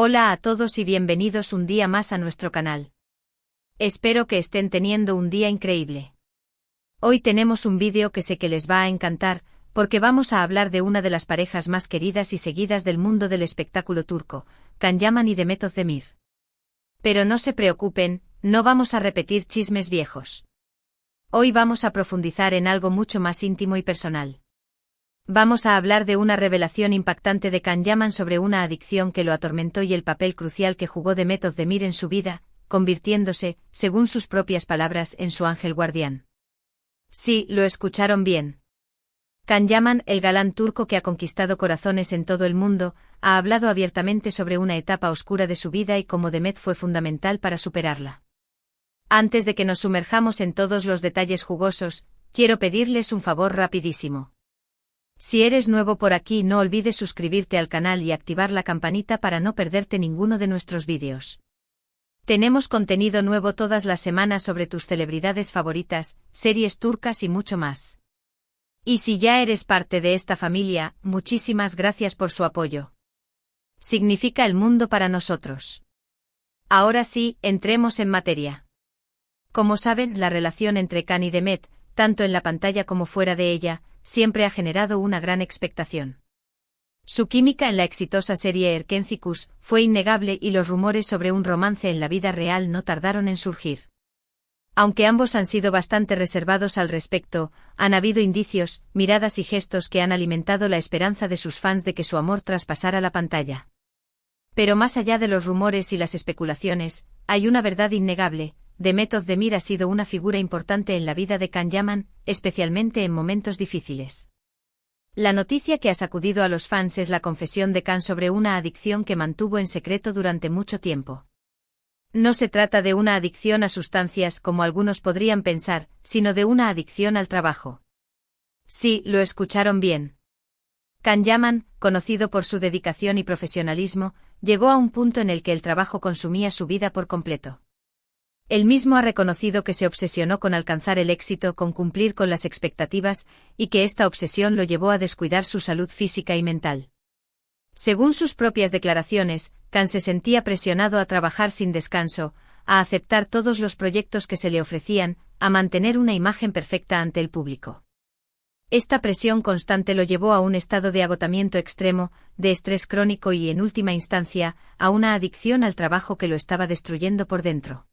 Hola a todos y bienvenidos un día más a nuestro canal. Espero que estén teniendo un día increíble. Hoy tenemos un vídeo que sé que les va a encantar, porque vamos a hablar de una de las parejas más queridas y seguidas del mundo del espectáculo turco, Can Yaman y Demet Özdemir. Pero no se preocupen, no vamos a repetir chismes viejos. Hoy vamos a profundizar en algo mucho más íntimo y personal. Vamos a hablar de una revelación impactante de Can Yaman sobre una adicción que lo atormentó y el papel crucial que jugó Demet Özdemir en su vida, convirtiéndose, según sus propias palabras, en su ángel guardián. Sí, lo escucharon bien. Can Yaman, el galán turco que ha conquistado corazones en todo el mundo, ha hablado abiertamente sobre una etapa oscura de su vida y cómo Demet fue fundamental para superarla. Antes de que nos sumerjamos en todos los detalles jugosos, quiero pedirles un favor rapidísimo. Si eres nuevo por aquí, no olvides suscribirte al canal y activar la campanita para no perderte ninguno de nuestros vídeos. Tenemos contenido nuevo todas las semanas sobre tus celebridades favoritas, series turcas y mucho más. Y si ya eres parte de esta familia, muchísimas gracias por su apoyo. Significa el mundo para nosotros. Ahora sí, entremos en materia. Como saben, la relación entre Can y Demet, tanto en la pantalla como fuera de ella, siempre ha generado una gran expectación. Su química en la exitosa serie Erkencikus fue innegable y los rumores sobre un romance en la vida real no tardaron en surgir. Aunque ambos han sido bastante reservados al respecto, han habido indicios, miradas y gestos que han alimentado la esperanza de sus fans de que su amor traspasara la pantalla. Pero más allá de los rumores y las especulaciones, hay una verdad innegable: Demet Özdemir ha sido una figura importante en la vida de Can Yaman, especialmente en momentos difíciles. La noticia que ha sacudido a los fans es la confesión de Can sobre una adicción que mantuvo en secreto durante mucho tiempo. No se trata de una adicción a sustancias como algunos podrían pensar, sino de una adicción al trabajo. Sí, lo escucharon bien. Can Yaman, conocido por su dedicación y profesionalismo, llegó a un punto en el que el trabajo consumía su vida por completo. Él mismo ha reconocido que se obsesionó con alcanzar el éxito, con cumplir con las expectativas, y que esta obsesión lo llevó a descuidar su salud física y mental. Según sus propias declaraciones, Can se sentía presionado a trabajar sin descanso, a aceptar todos los proyectos que se le ofrecían, a mantener una imagen perfecta ante el público. Esta presión constante lo llevó a un estado de agotamiento extremo, de estrés crónico y, en última instancia, a una adicción al trabajo que lo estaba destruyendo por dentro.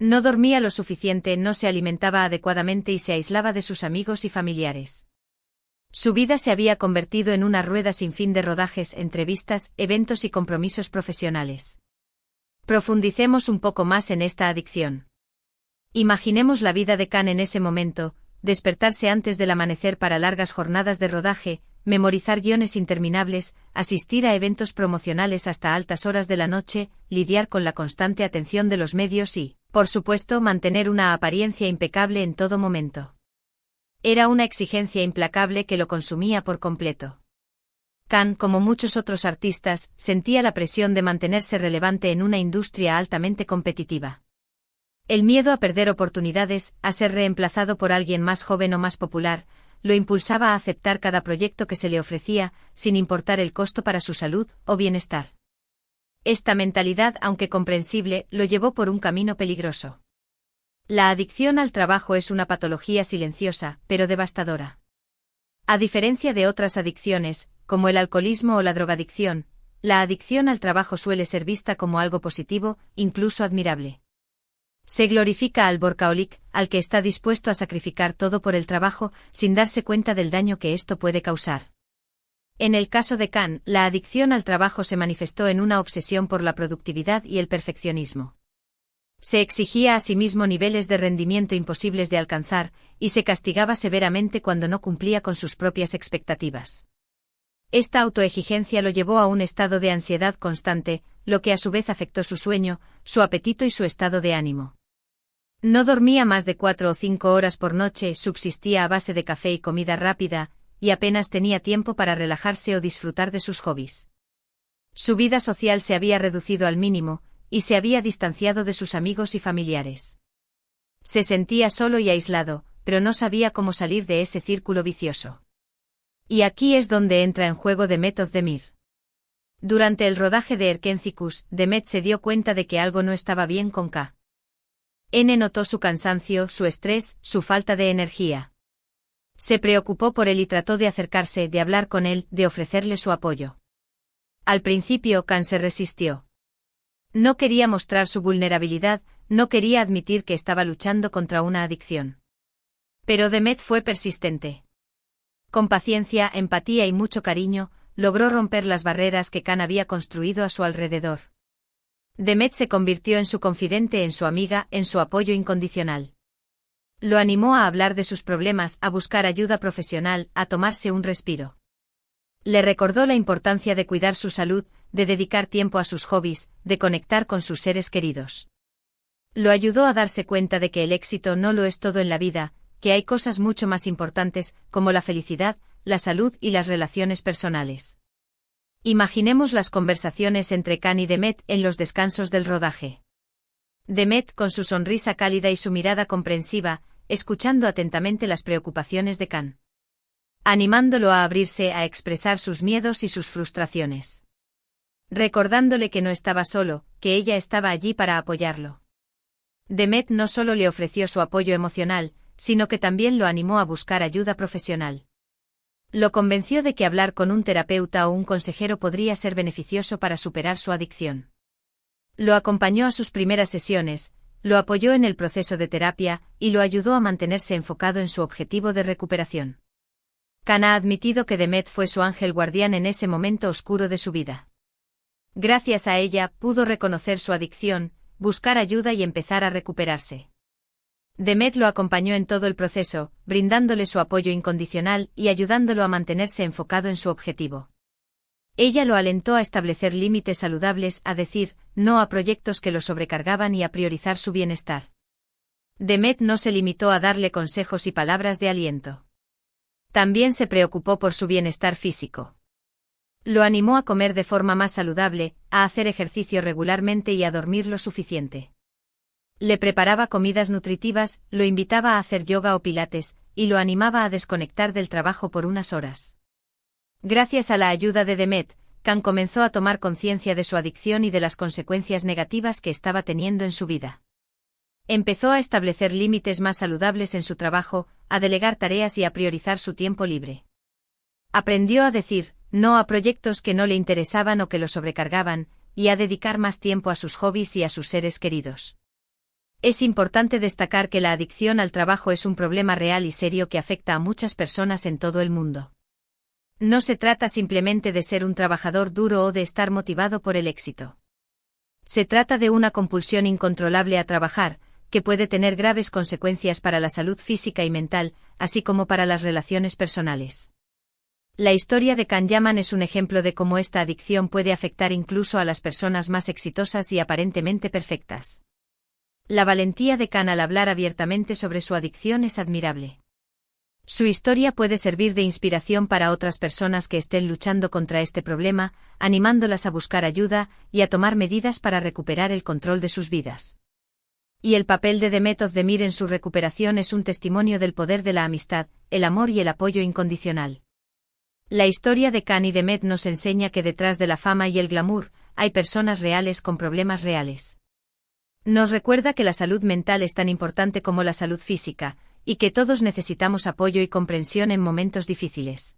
No dormía lo suficiente, no se alimentaba adecuadamente y se aislaba de sus amigos y familiares. Su vida se había convertido en una rueda sin fin de rodajes, entrevistas, eventos y compromisos profesionales. Profundicemos un poco más en esta adicción. Imaginemos la vida de Can en ese momento: despertarse antes del amanecer para largas jornadas de rodaje, memorizar guiones interminables, asistir a eventos promocionales hasta altas horas de la noche, lidiar con la constante atención de los medios y, por supuesto, mantener una apariencia impecable en todo momento. Era una exigencia implacable que lo consumía por completo. Can, como muchos otros artistas, sentía la presión de mantenerse relevante en una industria altamente competitiva. El miedo a perder oportunidades, a ser reemplazado por alguien más joven o más popular, lo impulsaba a aceptar cada proyecto que se le ofrecía, sin importar el costo para su salud o bienestar. Esta mentalidad, aunque comprensible, lo llevó por un camino peligroso. La adicción al trabajo es una patología silenciosa, pero devastadora. A diferencia de otras adicciones, como el alcoholismo o la drogadicción, la adicción al trabajo suele ser vista como algo positivo, incluso admirable. Se glorifica al workaholic, al que está dispuesto a sacrificar todo por el trabajo, sin darse cuenta del daño que esto puede causar. En el caso de Can, la adicción al trabajo se manifestó en una obsesión por la productividad y el perfeccionismo. Se exigía a sí mismo niveles de rendimiento imposibles de alcanzar, y se castigaba severamente cuando no cumplía con sus propias expectativas. Esta autoexigencia lo llevó a un estado de ansiedad constante, lo que a su vez afectó su sueño, su apetito y su estado de ánimo. No dormía más de 4 o 5 horas por noche, subsistía a base de café y comida rápida, y apenas tenía tiempo para relajarse o disfrutar de sus hobbies. Su vida social se había reducido al mínimo, y se había distanciado de sus amigos y familiares. Se sentía solo y aislado, pero no sabía cómo salir de ese círculo vicioso. Y aquí es donde entra en juego Demet Özdemir. Durante el rodaje de Erkencicus, Demet se dio cuenta de que algo no estaba bien con N. Notó su cansancio, su estrés, su falta de energía. Se preocupó por él y trató de acercarse, de hablar con él, de ofrecerle su apoyo. Al principio, Kan se resistió. No quería mostrar su vulnerabilidad, no quería admitir que estaba luchando contra una adicción. Pero Demet fue persistente. Con paciencia, empatía y mucho cariño, logró romper las barreras que Kan había construido a su alrededor. Demet se convirtió en su confidente, en su amiga, en su apoyo incondicional. Lo animó a hablar de sus problemas, a buscar ayuda profesional, a tomarse un respiro. Le recordó la importancia de cuidar su salud, de dedicar tiempo a sus hobbies, de conectar con sus seres queridos. Lo ayudó a darse cuenta de que el éxito no lo es todo en la vida, que hay cosas mucho más importantes, como la felicidad, la salud y las relaciones personales. Imaginemos las conversaciones entre Kan y Demet en los descansos del rodaje. Demet, con su sonrisa cálida y su mirada comprensiva, escuchando atentamente las preocupaciones de Kan. Animándolo a abrirse, a expresar sus miedos y sus frustraciones. Recordándole que no estaba solo, que ella estaba allí para apoyarlo. Demet no solo le ofreció su apoyo emocional, sino que también lo animó a buscar ayuda profesional. Lo convenció de que hablar con un terapeuta o un consejero podría ser beneficioso para superar su adicción. Lo acompañó a sus primeras sesiones, lo apoyó en el proceso de terapia y lo ayudó a mantenerse enfocado en su objetivo de recuperación. Kan ha admitido que Demet fue su ángel guardián en ese momento oscuro de su vida. Gracias a ella, pudo reconocer su adicción, buscar ayuda y empezar a recuperarse. Demet lo acompañó en todo el proceso, brindándole su apoyo incondicional y ayudándolo a mantenerse enfocado en su objetivo. Ella lo alentó a establecer límites saludables, a decir no a proyectos que lo sobrecargaban y a priorizar su bienestar. Demet no se limitó a darle consejos y palabras de aliento. También se preocupó por su bienestar físico. Lo animó a comer de forma más saludable, a hacer ejercicio regularmente y a dormir lo suficiente. Le preparaba comidas nutritivas, lo invitaba a hacer yoga o pilates, y lo animaba a desconectar del trabajo por unas horas. Gracias a la ayuda de Demet, Kan comenzó a tomar conciencia de su adicción y de las consecuencias negativas que estaba teniendo en su vida. Empezó a establecer límites más saludables en su trabajo, a delegar tareas y a priorizar su tiempo libre. Aprendió a decir no a proyectos que no le interesaban o que lo sobrecargaban, y a dedicar más tiempo a sus hobbies y a sus seres queridos. Es importante destacar que la adicción al trabajo es un problema real y serio que afecta a muchas personas en todo el mundo. No se trata simplemente de ser un trabajador duro o de estar motivado por el éxito. Se trata de una compulsión incontrolable a trabajar, que puede tener graves consecuencias para la salud física y mental, así como para las relaciones personales. La historia de Kan Yaman es un ejemplo de cómo esta adicción puede afectar incluso a las personas más exitosas y aparentemente perfectas. La valentía de Kan al hablar abiertamente sobre su adicción es admirable. Su historia puede servir de inspiración para otras personas que estén luchando contra este problema, animándolas a buscar ayuda y a tomar medidas para recuperar el control de sus vidas. Y el papel de Demet Özdemir en su recuperación es un testimonio del poder de la amistad, el amor y el apoyo incondicional. La historia de Kan y Demet nos enseña que detrás de la fama y el glamour, hay personas reales con problemas reales. Nos recuerda que la salud mental es tan importante como la salud física, y que todos necesitamos apoyo y comprensión en momentos difíciles.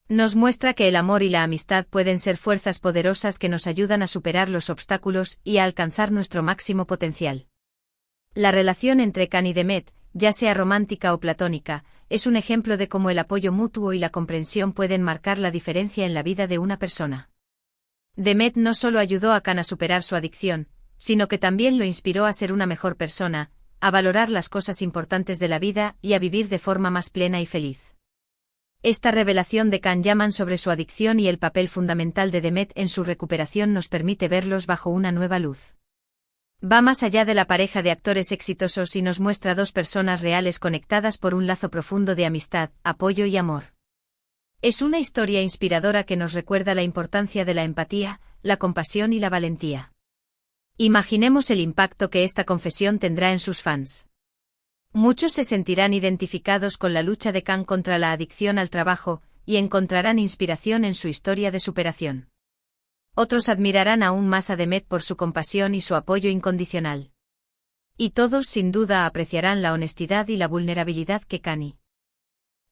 Nos muestra que el amor y la amistad pueden ser fuerzas poderosas que nos ayudan a superar los obstáculos y a alcanzar nuestro máximo potencial. La relación entre Kan y Demet, ya sea romántica o platónica, es un ejemplo de cómo el apoyo mutuo y la comprensión pueden marcar la diferencia en la vida de una persona. Demet no solo ayudó a Kan a superar su adicción, sino que también lo inspiró a ser una mejor persona, a valorar las cosas importantes de la vida y a vivir de forma más plena y feliz. Esta revelación de Kan Yaman sobre su adicción y el papel fundamental de Demet en su recuperación nos permite verlos bajo una nueva luz. Va más allá de la pareja de actores exitosos y nos muestra dos personas reales conectadas por un lazo profundo de amistad, apoyo y amor. Es una historia inspiradora que nos recuerda la importancia de la empatía, la compasión y la valentía. Imaginemos el impacto que esta confesión tendrá en sus fans. Muchos se sentirán identificados con la lucha de Kan contra la adicción al trabajo y encontrarán inspiración en su historia de superación. Otros admirarán aún más a Demet por su compasión y su apoyo incondicional. Y todos sin duda apreciarán la honestidad y la vulnerabilidad que Kanye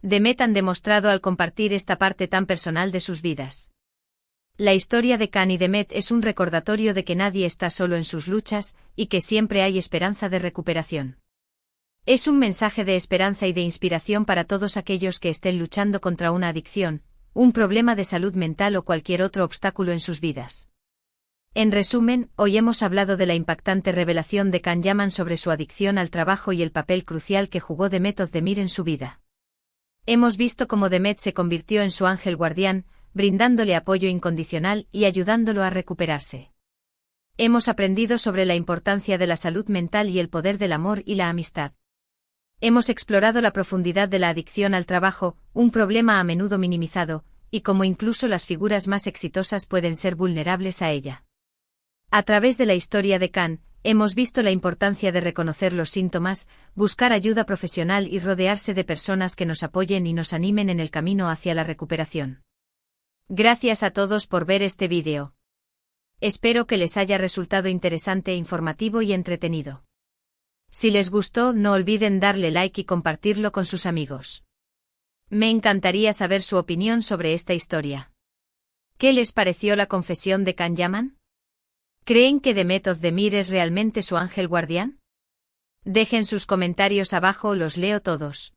y Demet han demostrado al compartir esta parte tan personal de sus vidas. La historia de Kanye y Demet es un recordatorio de que nadie está solo en sus luchas, y que siempre hay esperanza de recuperación. Es un mensaje de esperanza y de inspiración para todos aquellos que estén luchando contra una adicción, un problema de salud mental o cualquier otro obstáculo en sus vidas. En resumen, hoy hemos hablado de la impactante revelación de Can Yaman sobre su adicción al trabajo y el papel crucial que jugó Demet Özdemir en su vida. Hemos visto cómo Demet se convirtió en su ángel guardián, brindándole apoyo incondicional y ayudándolo a recuperarse. Hemos aprendido sobre la importancia de la salud mental y el poder del amor y la amistad. Hemos explorado la profundidad de la adicción al trabajo, un problema a menudo minimizado, y cómo incluso las figuras más exitosas pueden ser vulnerables a ella. A través de la historia de Can, hemos visto la importancia de reconocer los síntomas, buscar ayuda profesional y rodearse de personas que nos apoyen y nos animen en el camino hacia la recuperación. Gracias a todos por ver este vídeo. Espero que les haya resultado interesante, informativo y entretenido. Si les gustó, no olviden darle like y compartirlo con sus amigos. Me encantaría saber su opinión sobre esta historia. ¿Qué les pareció la confesión de Can Yaman? ¿Creen que Demet Özdemir es realmente su ángel guardián? Dejen sus comentarios abajo, los leo todos.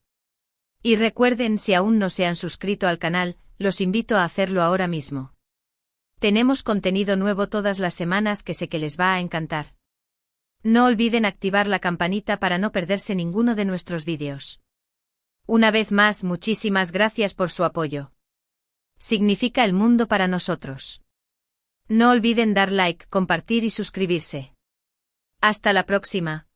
Y recuerden, si aún no se han suscrito al canal, los invito a hacerlo ahora mismo. Tenemos contenido nuevo todas las semanas que sé que les va a encantar. No olviden activar la campanita para no perderse ninguno de nuestros vídeos. Una vez más, muchísimas gracias por su apoyo. Significa el mundo para nosotros. No olviden dar like, compartir y suscribirse. Hasta la próxima.